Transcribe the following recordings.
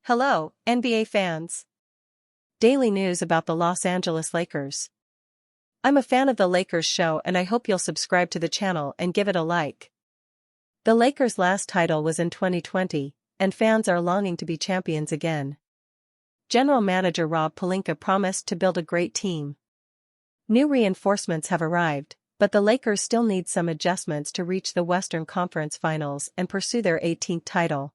Hello, NBA fans. Daily news about the Los Angeles Lakers. I'm a fan of the Lakers show and I hope you'll subscribe to the channel and give it a like. The Lakers' last title was in 2020, and fans are longing to be champions again. General Manager Rob Pelinka promised to build a great team. New reinforcements have arrived, but the Lakers still need some adjustments to reach the Western Conference Finals and pursue their 18th title.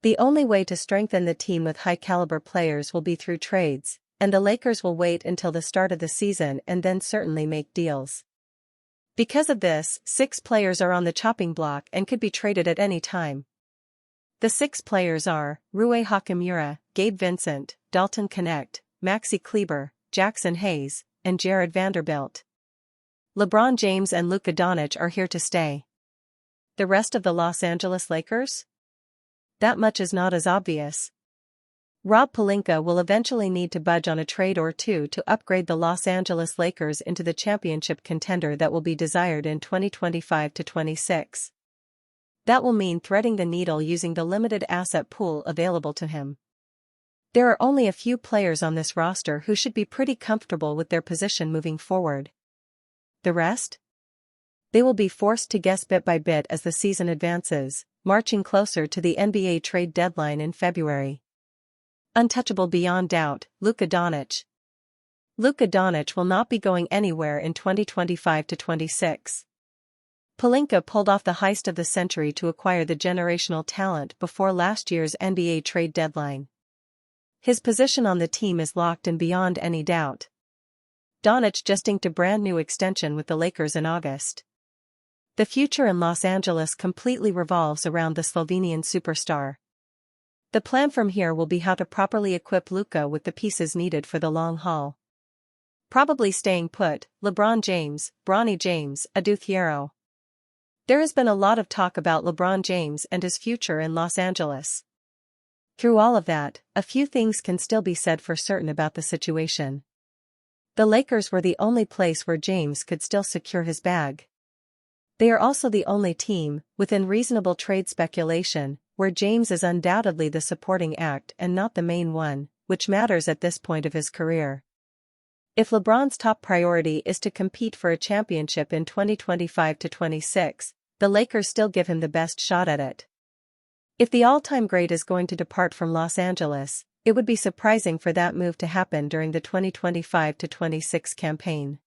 The only way to strengthen the team with high-caliber players will be through trades, and the Lakers will wait until the start of the season and then certainly make deals. Because of this, 6 players are on the chopping block and could be traded at any time. The 6 players are Rui Hachimura, Gabe Vincent, Dalton Knecht, Maxi Kleber, Jackson Hayes, and Jared Vanderbilt. LeBron James and Luka Doncic are here to stay. The rest of the Los Angeles Lakers? That much is not as obvious. Rob Pelinka will eventually need to budge on a trade or two to upgrade the Los Angeles Lakers into the championship contender that will be desired in 2025-26. That will mean threading the needle using the limited asset pool available to him. There are only a few players on this roster who should be pretty comfortable with their position moving forward. The rest? They will be forced to guess bit by bit as the season advances, marching closer to the NBA trade deadline in February. Untouchable beyond doubt, Luka Doncic. Luka Doncic will not be going anywhere in 2025-26. Pelinka pulled off the heist of the century to acquire the generational talent before last year's NBA trade deadline. His position on the team is locked and beyond any doubt. Doncic just inked a brand new extension with the Lakers in August. The future in Los Angeles completely revolves around the Slovenian superstar. The plan from here will be how to properly equip Luka with the pieces needed for the long haul. Probably staying put, LeBron James, Bronny James, Adou Thiero. There has been a lot of talk about LeBron James and his future in Los Angeles. Through all of that, a few things can still be said for certain about the situation. The Lakers were the only place where James could still secure his bag. They are also the only team, within reasonable trade speculation, where James is undoubtedly the supporting act and not the main one, which matters at this point of his career. If LeBron's top priority is to compete for a championship in 2025-26, the Lakers still give him the best shot at it. If the all-time great is going to depart from Los Angeles, it would be surprising for that move to happen during the 2025-26 campaign.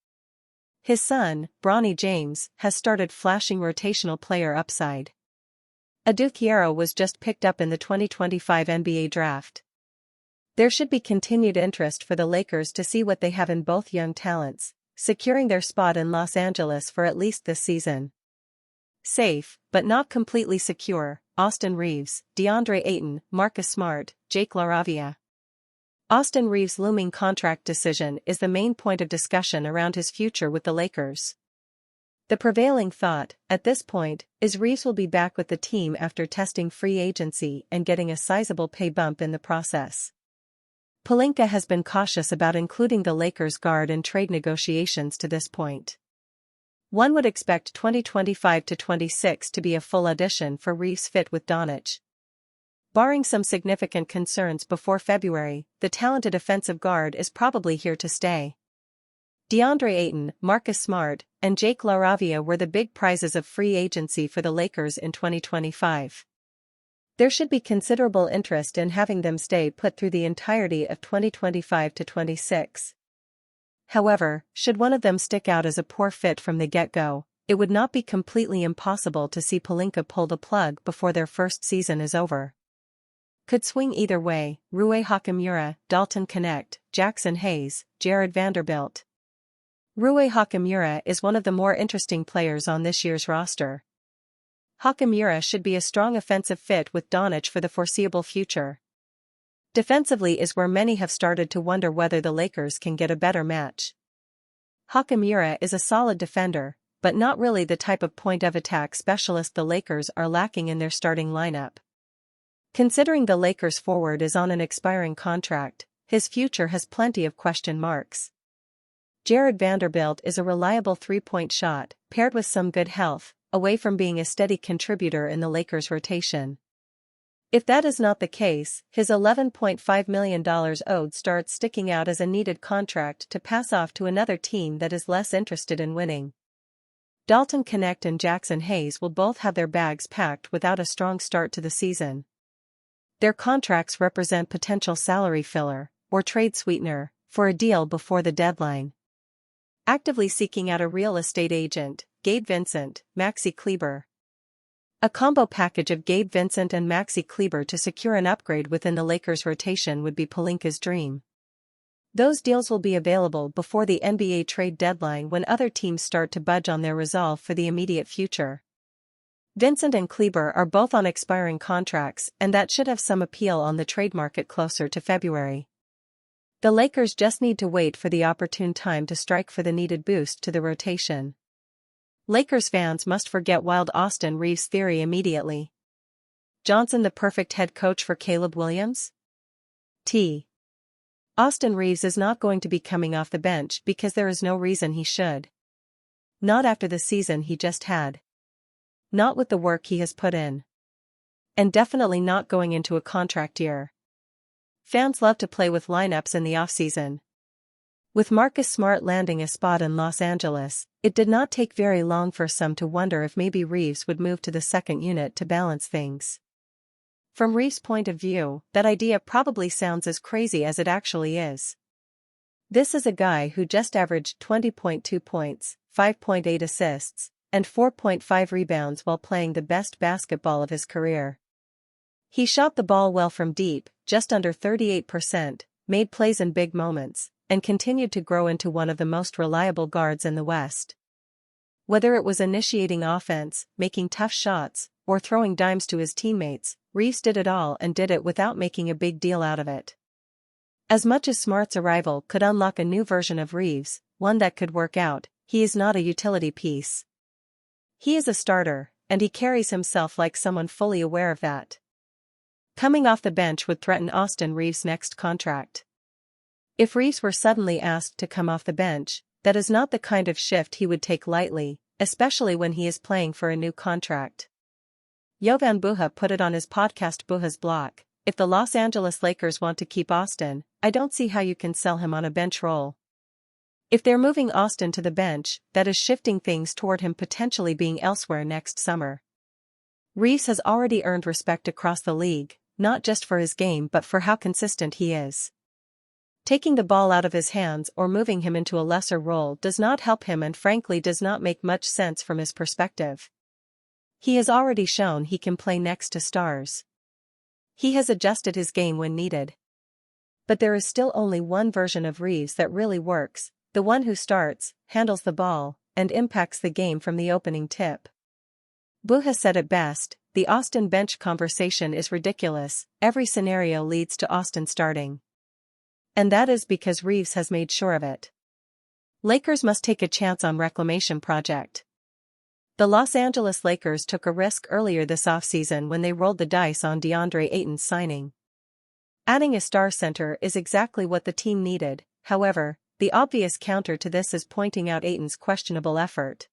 His son, Bronny James, has started flashing rotational player upside. Adou Thiero was just picked up in the 2025 NBA draft. There should be continued interest for the Lakers to see what they have in both young talents, securing their spot in Los Angeles for at least this season. Safe, but not completely secure, Austin Reaves, DeAndre Ayton, Marcus Smart, Jake LaRavia. Austin Reaves' looming contract decision is the main point of discussion around his future with the Lakers. The prevailing thought, at this point, is Reaves will be back with the team after testing free agency and getting a sizable pay bump in the process. Pelinka has been cautious about including the Lakers' guard in trade negotiations to this point. One would expect 2025-26 to be a full addition for Reaves' fit with Doncic. Barring some significant concerns before February, the talented offensive guard is probably here to stay. DeAndre Ayton, Marcus Smart, and Jake LaRavia were the big prizes of free agency for the Lakers in 2025. There should be considerable interest in having them stay put through the entirety of 2025-26. However, should one of them stick out as a poor fit from the get-go, it would not be completely impossible to see Pelinka pull the plug before their first season is over. Could swing either way, Rui Hachimura, Dalton Knecht, Jackson Hayes, Jared Vanderbilt. Rui Hachimura is one of the more interesting players on this year's roster. Hachimura should be a strong offensive fit with Doncic for the foreseeable future. Defensively is where many have started to wonder whether the Lakers can get a better match. Hachimura is a solid defender, but not really the type of point-of-attack specialist the Lakers are lacking in their starting lineup. Considering the Lakers' forward is on an expiring contract, his future has plenty of question marks. Jared Vanderbilt is a reliable three-point shot, paired with some good health, away from being a steady contributor in the Lakers' rotation. If that is not the case, his $11.5 million owed starts sticking out as a needed contract to pass off to another team that is less interested in winning. Dalton Knecht and Jackson Hayes will both have their bags packed without a strong start to the season. Their contracts represent potential salary filler, or trade sweetener, for a deal before the deadline. Actively seeking out a real estate agent, Gabe Vincent, Maxi Kleber. A combo package of Gabe Vincent and Maxi Kleber to secure an upgrade within the Lakers' rotation would be Pelinka's dream. Those deals will be available before the NBA trade deadline when other teams start to budge on their resolve for the immediate future. Vincent and Kleber are both on expiring contracts, and that should have some appeal on the trade market closer to February. The Lakers just need to wait for the opportune time to strike for the needed boost to the rotation. Lakers fans must forget wild Austin Reeves theory immediately. Johnson the perfect head coach for Caleb Williams? Austin Reeves is not going to be coming off the bench because there is no reason he should. Not after the season he just had. Not with the work he has put in. And definitely not going into a contract year. Fans love to play with lineups in the offseason. With Marcus Smart landing a spot in Los Angeles, it did not take very long for some to wonder if maybe Reeves would move to the second unit to balance things. From Reeves' point of view, that idea probably sounds as crazy as it actually is. This is a guy who just averaged 20.2 points, 5.8 assists, and 4.5 rebounds while playing the best basketball of his career. He shot the ball well from deep, just under 38%, made plays in big moments, and continued to grow into one of the most reliable guards in the West. Whether it was initiating offense, making tough shots, or throwing dimes to his teammates, Reeves did it all and did it without making a big deal out of it. As much as Smart's arrival could unlock a new version of Reeves, one that could work out, he is not a utility piece. He is a starter, and he carries himself like someone fully aware of that. Coming off the bench would threaten Austin Reeves' next contract. If Reeves were suddenly asked to come off the bench, that is not the kind of shift he would take lightly, especially when he is playing for a new contract. Jovan Buha put it on his podcast Buha's Block: if the Los Angeles Lakers want to keep Austin, I don't see how you can sell him on a bench role. If they're moving Austin to the bench, that is shifting things toward him potentially being elsewhere next summer. Reeves has already earned respect across the league, not just for his game but for how consistent he is. Taking the ball out of his hands or moving him into a lesser role does not help him and frankly does not make much sense from his perspective. He has already shown he can play next to stars. He has adjusted his game when needed. But there is still only one version of Reeves that really works, the one who starts, handles the ball, and impacts the game from the opening tip. Buha said it best: the Austin bench conversation is ridiculous, every scenario leads to Austin starting. And that is because Reeves has made sure of it. Lakers must take a chance on reclamation project. The Los Angeles Lakers took a risk earlier this offseason when they rolled the dice on DeAndre Ayton's signing. Adding a star center is exactly what the team needed, however, the obvious counter to this is pointing out Ayton's questionable effort.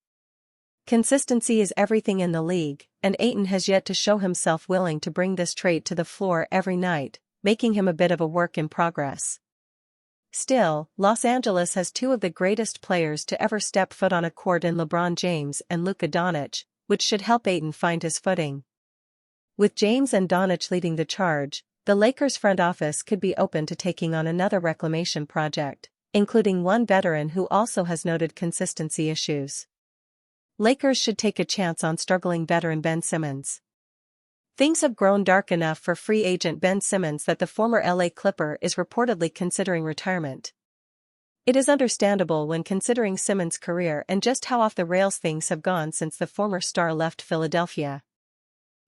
Consistency is everything in the league, and Ayton has yet to show himself willing to bring this trait to the floor every night, making him a bit of a work in progress. Still, Los Angeles has two of the greatest players to ever step foot on a court in LeBron James and Luka Doncic, which should help Ayton find his footing. With James and Doncic leading the charge, the Lakers front office could be open to taking on another reclamation project, including one veteran who also has noted consistency issues. Lakers should take a chance on struggling veteran Ben Simmons. Things have grown dark enough for free agent Ben Simmons that the former LA Clipper is reportedly considering retirement. It is understandable when considering Simmons' career and just how off the rails things have gone since the former star left Philadelphia.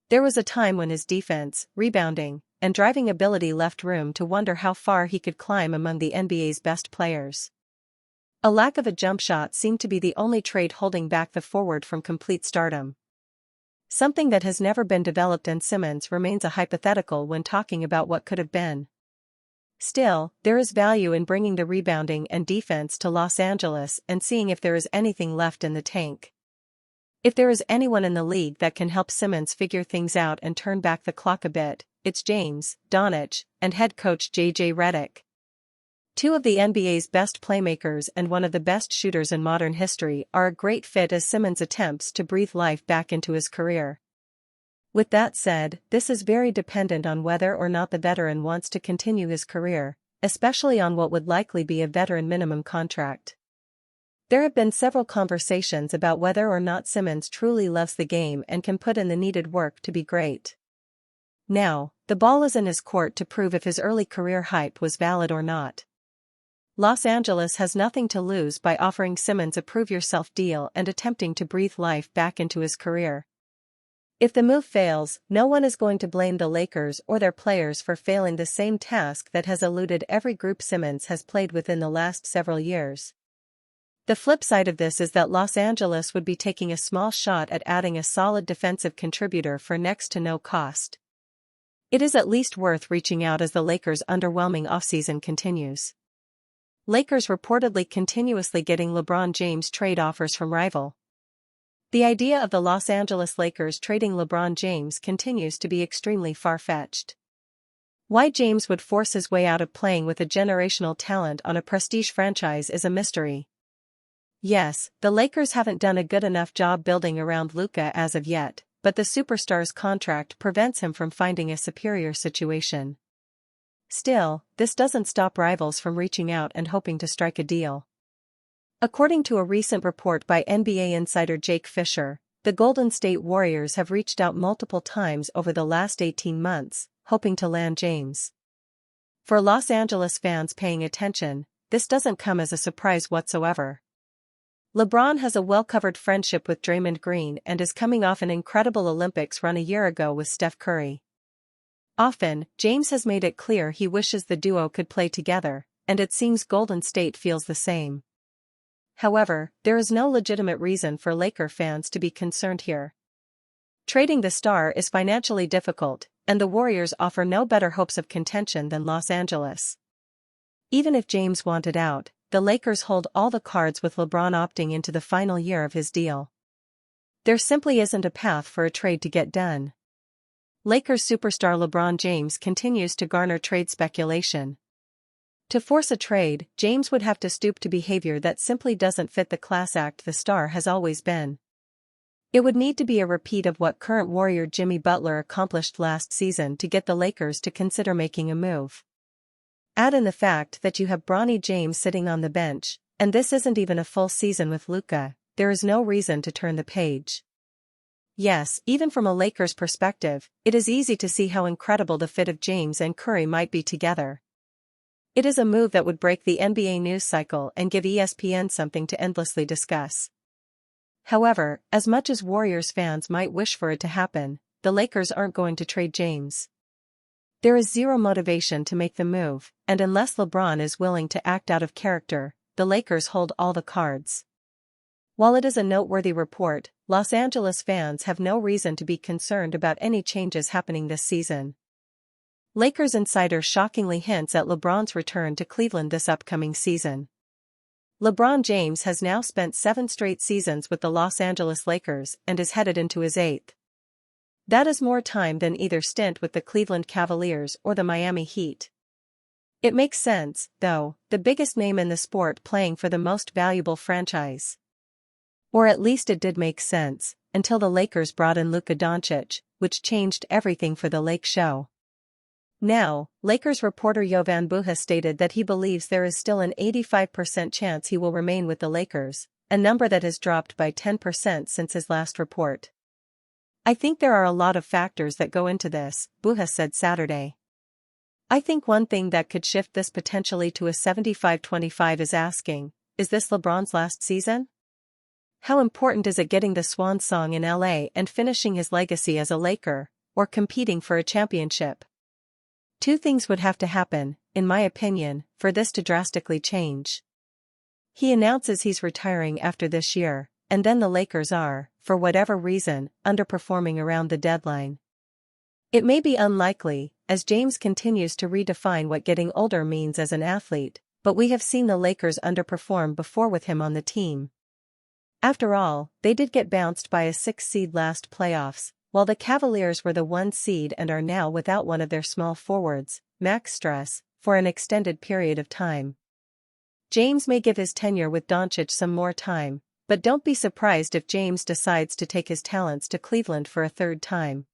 There was a time when his defense, rebounding, and driving ability left room to wonder how far he could climb among the NBA's best players. A lack of a jump shot seemed to be the only trait holding back the forward from complete stardom. Something that has never been developed, and Simmons remains a hypothetical when talking about what could have been. Still, there is value in bringing the rebounding and defense to Los Angeles and seeing if there is anything left in the tank. If there is anyone in the league that can help Simmons figure things out and turn back the clock a bit, it's James, Doncic, and head coach J.J. Redick. Two of the NBA's best playmakers and one of the best shooters in modern history are a great fit as Simmons attempts to breathe life back into his career. With that said, this is very dependent on whether or not the veteran wants to continue his career, especially on what would likely be a veteran minimum contract. There have been several conversations about whether or not Simmons truly loves the game and can put in the needed work to be great. Now, the ball is in his court to prove if his early career hype was valid or not. Los Angeles has nothing to lose by offering Simmons a prove-yourself deal and attempting to breathe life back into his career. If the move fails, no one is going to blame the Lakers or their players for failing the same task that has eluded every group Simmons has played with in the last several years. The flip side of this is that Los Angeles would be taking a small shot at adding a solid defensive contributor for next to no cost. It is at least worth reaching out as the Lakers' underwhelming offseason continues. Lakers reportedly continuously getting LeBron James trade offers from rival. The idea of the Los Angeles Lakers trading LeBron James continues to be extremely far-fetched. Why James would force his way out of playing with a generational talent on a prestige franchise is a mystery. Yes, the Lakers haven't done a good enough job building around Luka as of yet, but the superstar's contract prevents him from finding a superior situation. Still, this doesn't stop rivals from reaching out and hoping to strike a deal. According to a recent report by NBA insider Jake Fisher, the Golden State Warriors have reached out multiple times over the last 18 months, hoping to land James. For Los Angeles fans paying attention, this doesn't come as a surprise whatsoever. LeBron has a well-covered friendship with Draymond Green and is coming off an incredible Olympics run a year ago with Steph Curry. Often, James has made it clear he wishes the duo could play together, and it seems Golden State feels the same. However, there is no legitimate reason for Laker fans to be concerned here. Trading the star is financially difficult, and the Warriors offer no better hopes of contention than Los Angeles. Even if James wanted out, the Lakers hold all the cards with LeBron opting into the final year of his deal. There simply isn't a path for a trade to get done. Lakers superstar LeBron James continues to garner trade speculation. To force a trade, James would have to stoop to behavior that simply doesn't fit the class act the star has always been. It would need to be a repeat of what current Warrior Jimmy Butler accomplished last season to get the Lakers to consider making a move. Add in the fact that you have Bronny James sitting on the bench, and this isn't even a full season with Luka, there is no reason to turn the page. Yes, even from a Lakers perspective, it is easy to see how incredible the fit of James and Curry might be together. It is a move that would break the NBA news cycle and give ESPN something to endlessly discuss. However, as much as Warriors fans might wish for it to happen, the Lakers aren't going to trade James. There is zero motivation to make the move, and unless LeBron is willing to act out of character, the Lakers hold all the cards. While it is a noteworthy report, Los Angeles fans have no reason to be concerned about any changes happening this season. Lakers insider shockingly hints at LeBron's return to Cleveland this upcoming season. LeBron James has now spent 7 straight seasons with the Los Angeles Lakers and is headed into his 8th. That is more time than either stint with the Cleveland Cavaliers or the Miami Heat. It makes sense, though, the biggest name in the sport playing for the most valuable franchise. Or at least it did make sense, until the Lakers brought in Luka Doncic, which changed everything for the Lake Show. Now, Lakers reporter Jovan Buha stated that he believes there is still an 85% chance he will remain with the Lakers, a number that has dropped by 10% since his last report. I think there are a lot of factors that go into this, Buha said Saturday. I think one thing that could shift this potentially to a 75-25 is asking, is this LeBron's last season? How important is it getting the swan song in LA and finishing his legacy as a Laker, or competing for a championship? Two things would have to happen, in my opinion, for this to drastically change. He announces he's retiring after this year, and then the Lakers are, for whatever reason, underperforming around the deadline. It may be unlikely, as James continues to redefine what getting older means as an athlete, but we have seen the Lakers underperform before with him on the team. After all, they did get bounced by a 6 seed last playoffs, while the Cavaliers were the 1 seed and are now without one of their small forwards, Max Strus, for an extended period of time. James may give his tenure with Doncic some more time, but don't be surprised if James decides to take his talents to Cleveland for a third time.